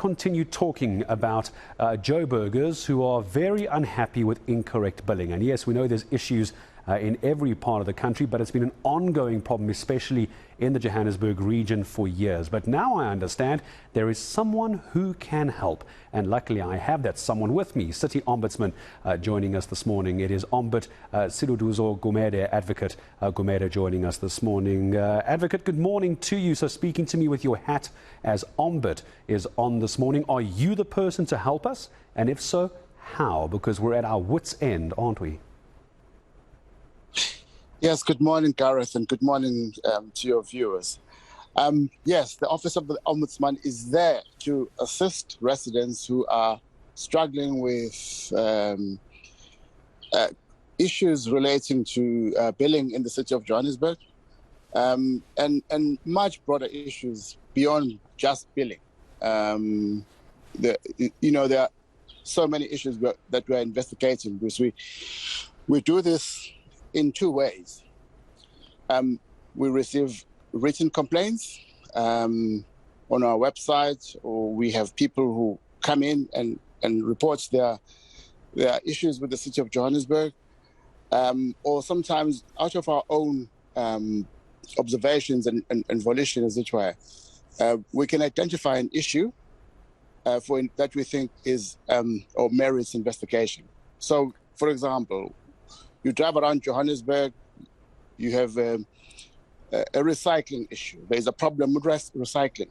continue talking about Joburgers who are very unhappy with incorrect billing. And yes, we know there's issues in every part of the country, but it's been an ongoing problem, especially in the Johannesburg region for years. But now I understand there is someone who can help. And luckily I have that someone with me, City Ombudsman, joining us this morning. It is Ombud Siduduzo Gumede, Advocate Gumede, joining us this morning. Advocate, good morning to you. So speaking to me with your hat as Ombud is on this morning. Are you the person to help us? And if so, how? Because we're at our wits' end, aren't we? Yes, good morning, Gareth, and good morning to your viewers. Yes, the Office of the Ombudsman is there to assist residents who are struggling with issues relating to billing in the city of Johannesburg, and much broader issues beyond just billing. There are so many issues that we're investigating because we do this in two ways. We receive written complaints on our website, or we have people who come in and report their issues with the city of Johannesburg, or sometimes out of our own observations and volition, as it were. We can identify an issue that we think is or merits investigation. So, for example, you drive around Johannesburg, you have a recycling issue. There's a problem with recycling.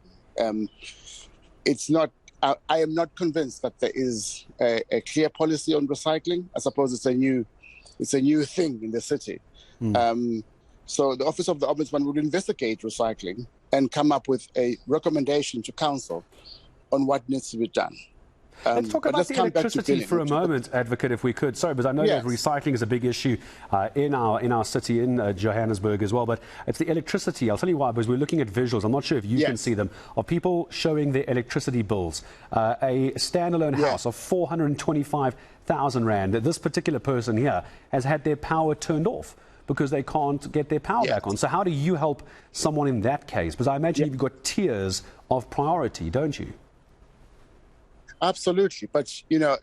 It's not. I am not convinced that there is a clear policy on recycling. I suppose it's a new thing in the city. So the Office of the Ombudsman would investigate recycling and come up with a recommendation to council on what needs to be done. Let's talk about the electricity for a moment, Advocate, if we could. Sorry, but I know that recycling is a big issue in our city, in Johannesburg as well. But it's the electricity. I'll tell you why, because we're looking at visuals. I'm not sure if you can see them, of people showing their electricity bills. A standalone house of 425,000 rand. This particular person here has had their power turned off because they can't get their power back on. So how do you help someone in that case? Because I imagine you've got tiers of priority, don't you? Absolutely. But,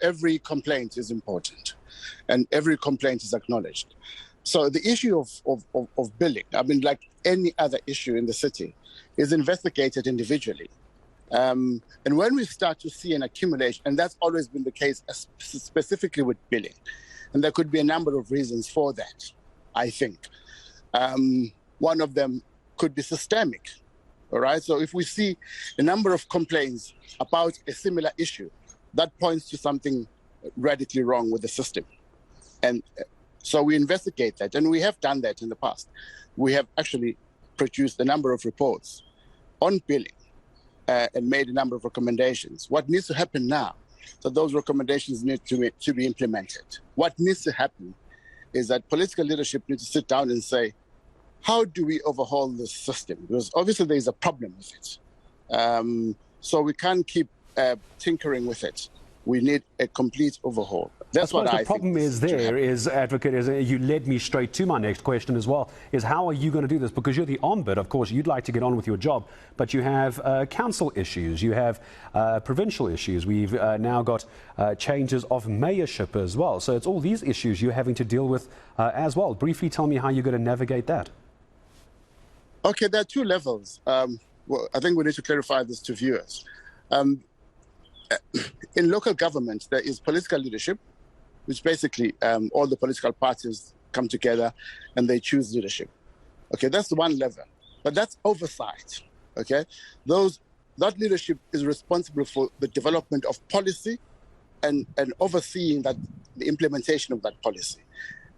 every complaint is important and every complaint is acknowledged. So the issue of billing, like any other issue in the city, is investigated individually. And when we start to see an accumulation, and that's always been the case, specifically with billing, and there could be a number of reasons for that, I think. One of them could be systemic. All right. So if we see a number of complaints about a similar issue, that points to something radically wrong with the system. And so we investigate that. And we have done that in the past. We have actually produced a number of reports on billing and made a number of recommendations. What needs to happen now? So those recommendations need to be implemented. What needs to happen is that political leadership needs to sit down and say, how do we overhaul this system? Because obviously there is a problem with it. So we can't keep tinkering with it. We need a complete overhaul. That's what I think. The problem is, Advocate, you led me straight to my next question as well, is how are you going to do this? Because you're the Ombud, of course, you'd like to get on with your job, but you have council issues, you have provincial issues. We've now got changes of mayorship as well. So it's all these issues you're having to deal with as well. Briefly tell me how you're going to navigate that. Okay, there are two levels. Well, I think we need to clarify this to viewers. In local government, there is political leadership, which basically all the political parties come together and they choose leadership. Okay, that's the one level, but that's oversight. Okay, that leadership is responsible for the development of policy and overseeing that the implementation of that policy.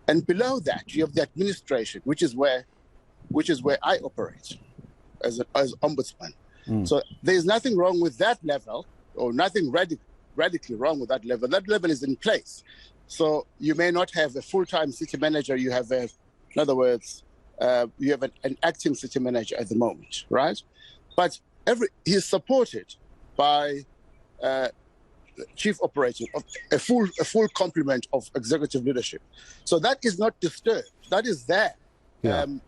And below that, you have the administration, which is where I operate as Ombudsman. So there's nothing wrong with that level, or nothing radically wrong with that level. That level is in place. So you may not have a full-time city manager. You have in other words, you have an acting city manager at the moment, right? But he's supported by chief operating of a full complement of executive leadership. So that is not disturbed. That is there. And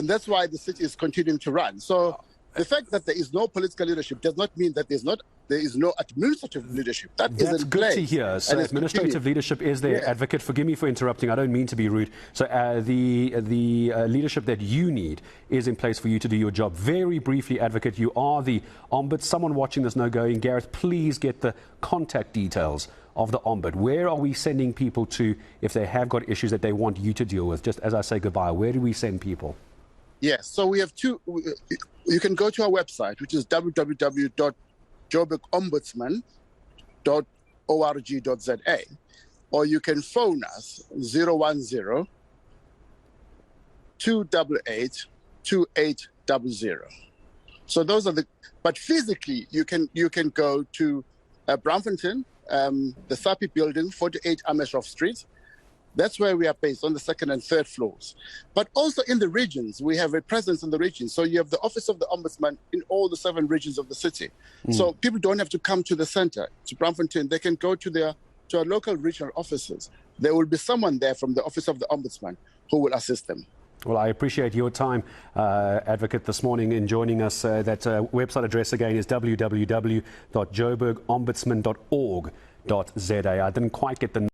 that's why the city is continuing to run. So the fact that there is no political leadership does not mean that there's not there is no administrative leadership. That's in good place, to hear. So administrative leadership is there. Yeah. Advocate, forgive me for interrupting. I don't mean to be rude. So the leadership that you need is in place for you to do your job. Very briefly, Advocate, you are the Ombud. Someone watching this know going, Gareth, please get the contact details of the Ombud. Where are we sending people to if they have got issues that they want you to deal with? Just as I say goodbye, where do we send people? Yes, so we have two. You can go to our website, which is www.joburgombudsman.org.za, or you can phone us 010 288 2800. So those are the. But physically, you can go to Braamfontein, the SAPI building, 48 Amersfoort Street. That's where we are based, on the second and third floors. But also in the regions, we have a presence in the regions. So you have the Office of the Ombudsman in all the 7 regions of the city. So people don't have to come to the center, to Braamfontein. They can go to our local regional offices. There will be someone there from the Office of the Ombudsman who will assist them. Well, I appreciate your time, Advocate, this morning in joining us. That website address again is www.joburgombudsman.org.za. I didn't quite get the